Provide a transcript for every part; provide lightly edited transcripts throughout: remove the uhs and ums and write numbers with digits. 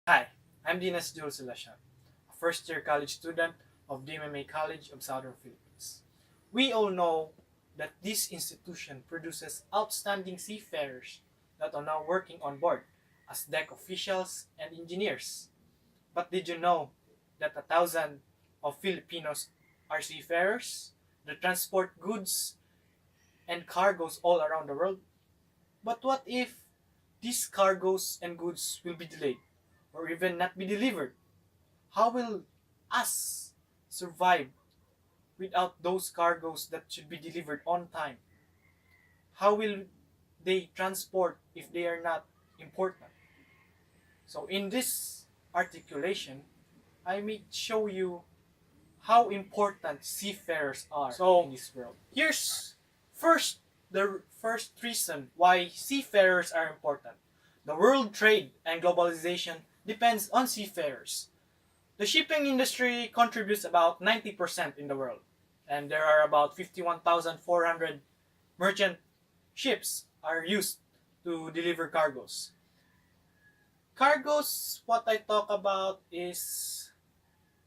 Hi, I'm Diness Jules, Elacion, a first-year college student of DMMA College of Southern Philippines. We all know that this institution produces outstanding seafarers that are now working on board as deck officials and engineers. But did you know that 1,000 of Filipinos are seafarers that transport goods and cargoes all around the world? But what if these cargoes and goods will be delayed or even not be delivered? How will us survive without those cargoes that should be delivered on time? How will they transport if they are not important? So in this articulation, I may show you how important seafarers are in this world. Here's first the first reason why seafarers are important. The world trade and globalization depends on seafarers. The shipping industry contributes about 90% in the world, and there are about 51,400 merchant ships are used to deliver cargoes. Cargoes, what I talk about is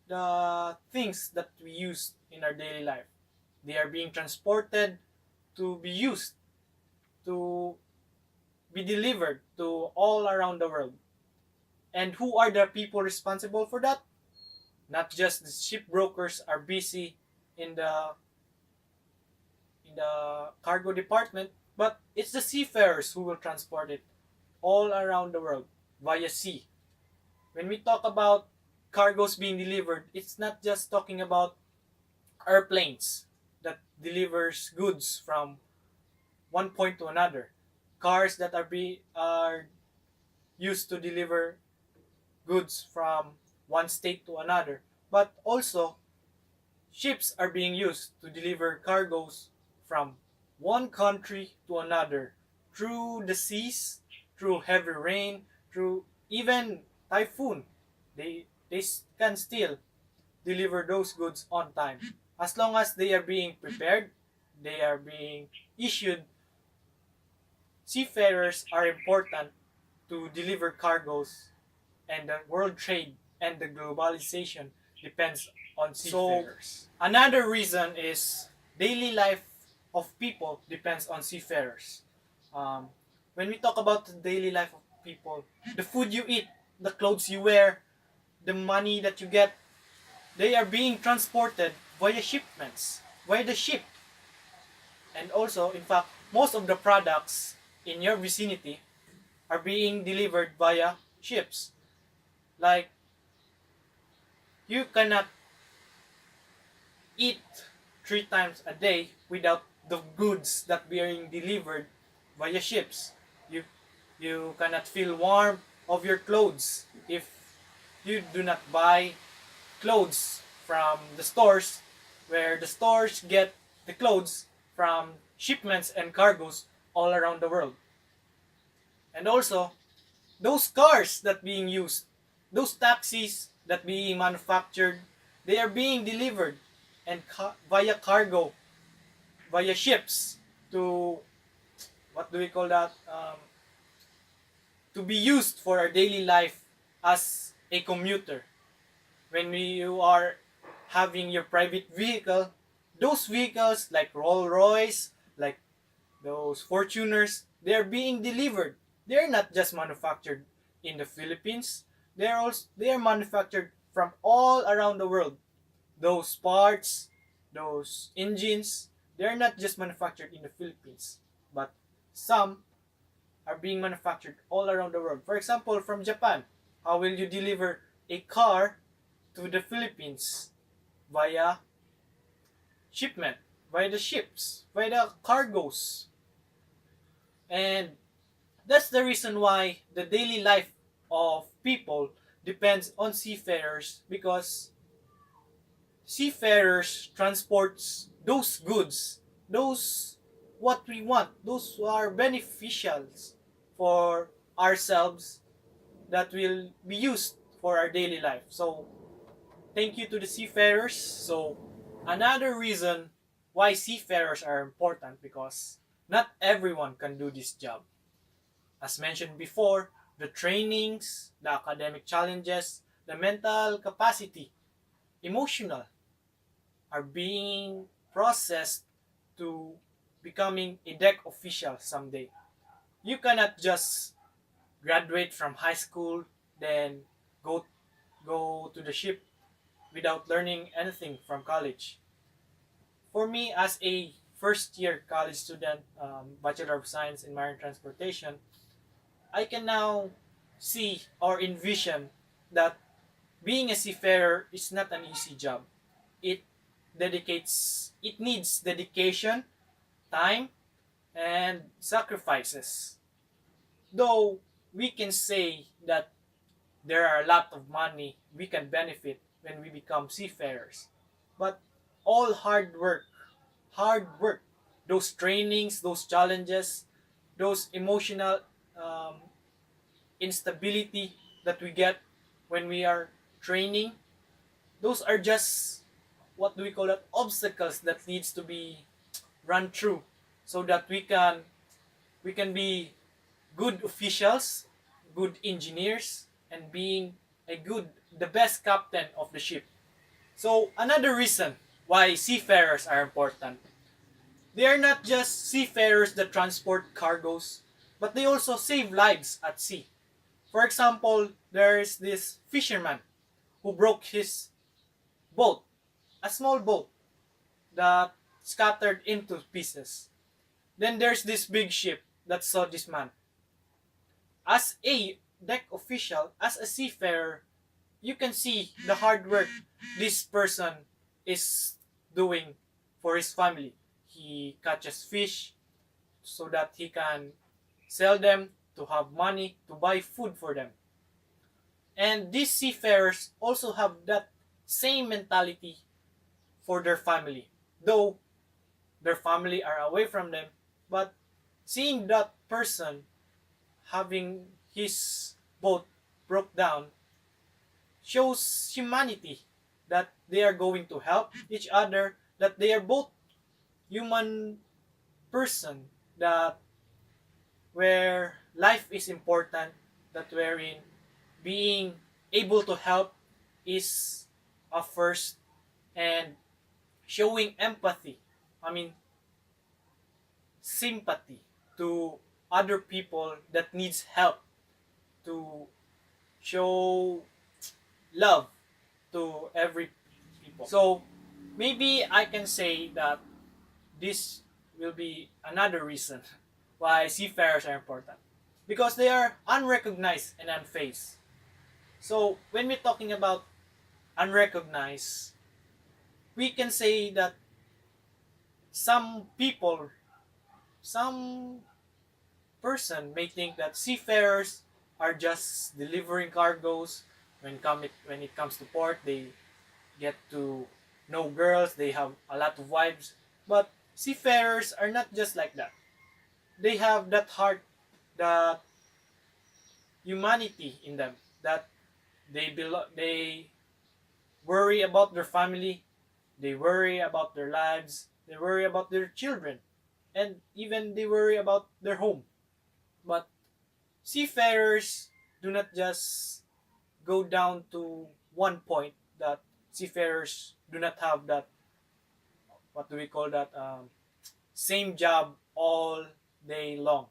the things that we use in our daily life. They are being transported to be used, to be delivered to all around the world. And who are the people responsible for that? Not just the shipbrokers are busy in the cargo department, but it's the seafarers who will transport it all around the world via sea. When we talk about cargoes being delivered, it's not just talking about airplanes that delivers goods from one point to another. Cars that are used to deliver goods from one state to another, but also ships are being used to deliver cargoes from one country to another through the seas, through heavy rain, through even typhoon. They can still deliver those goods on time. As long as they are being prepared, they are being issued, seafarers are important to deliver cargoes, and the world trade and the globalization depends on seafarers. So, another reason is daily life of people depends on seafarers. Um, when we talk about the daily life of people, the food you eat, the clothes you wear, the money that you get, they are being transported via shipments, via the ship. And also, in fact, most of the products in your vicinity are being delivered via ships. Like, you cannot eat 3 times a day without the goods that being delivered via ships. You cannot feel warm of your clothes if you do not buy clothes from the stores, where the stores get the clothes from shipments and cargoes all around the world. And also, those cars that being used, those taxis that being manufactured, they are being delivered and via cargo, via ships to, what do we call that? To be used for our daily life as a commuter. When you are having your private vehicle, those vehicles like Rolls Royce, like those Fortuners, they are being delivered. They are not just manufactured in the Philippines. They are manufactured from all around the world. Those parts, those engines, they are not just manufactured in the Philippines, but some are being manufactured all around the world. For example, from Japan, how will you deliver a car to the Philippines? Via shipment, via the ships, via the cargoes. And that's the reason why the daily life of people depends on seafarers, because seafarers transports those goods, those what we want, those who are beneficials for ourselves, that will be used for our daily life. So thank you to the seafarers. So another reason why seafarers are important, because not everyone can do this job. As mentioned before, the trainings, the academic challenges, the mental capacity, emotional, are being processed to becoming a deck official someday. You cannot just graduate from high school, then go go to the ship without learning anything from college. For me, as a first year college student, Bachelor of Science in Marine Transportation, I can now see or envision that being a seafarer is not an easy job. It it needs dedication, time, and sacrifices. Though we can say that there are a lot of money we can benefit when we become seafarers. But all hard work, those trainings, those challenges, those emotional um, instability that we get when we are training, those are just, what do we call that, obstacles that needs to be run through so that we can be good officials, good engineers, and being the best captain of the ship. So another reason why seafarers are important, they are not just seafarers that transport cargoes, but they also save lives at sea. For example, there is this fisherman who broke his boat, a small boat that scattered into pieces. Then there's this big ship that saw this man. As a deck official, as a seafarer, you can see the hard work this person is doing for his family. He catches fish so that he can sell them to have money to buy food for them. And these seafarers also have that same mentality for their family. Though their family are away from them, but seeing that person having his boat broke down shows humanity, that they are going to help each other, that they are both human person, that where life is important, that wherein being able to help is a first, and showing empathy, I mean sympathy to other people that needs help, to show love to every people. So maybe I can say that this will be another reason why seafarers are important, because they are unrecognized and unfazed. So when we're talking about unrecognized, we can say that some people, some person may think that seafarers are just delivering cargoes. When it comes to port, they get to know girls, they have a lot of wives. But seafarers are not just like that. They have that heart, that humanity in them, that they worry about their family, they worry about their lives, they worry about their children, and even they worry about their home. But seafarers do not just go down to one point, that seafarers do not have that, what do we call that, same job all day long.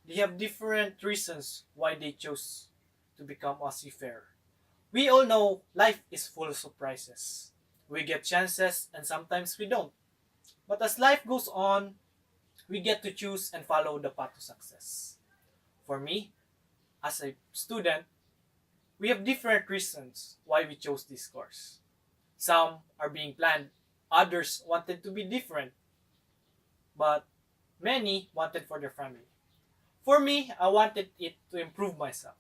They have different reasons why they chose to become a seafarer. We all know life is full of surprises. We get chances and sometimes we don't. But as life goes on, we get to choose and follow the path to success. For me, as a student, we have different reasons why we chose this course. Some are being planned, others wanted to be different, but many wanted for their family. For me, I wanted it to improve myself,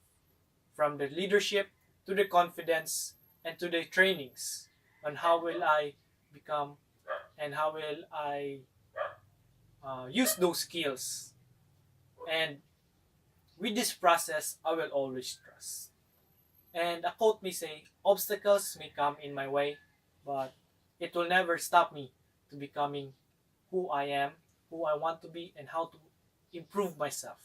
from the leadership to the confidence and to the trainings on how will I become and how will I use those skills. And with this process, I will always trust. And a quote may say, obstacles may come in my way, but it will never stop me to becoming who I am, who I want to be, and how to improve myself.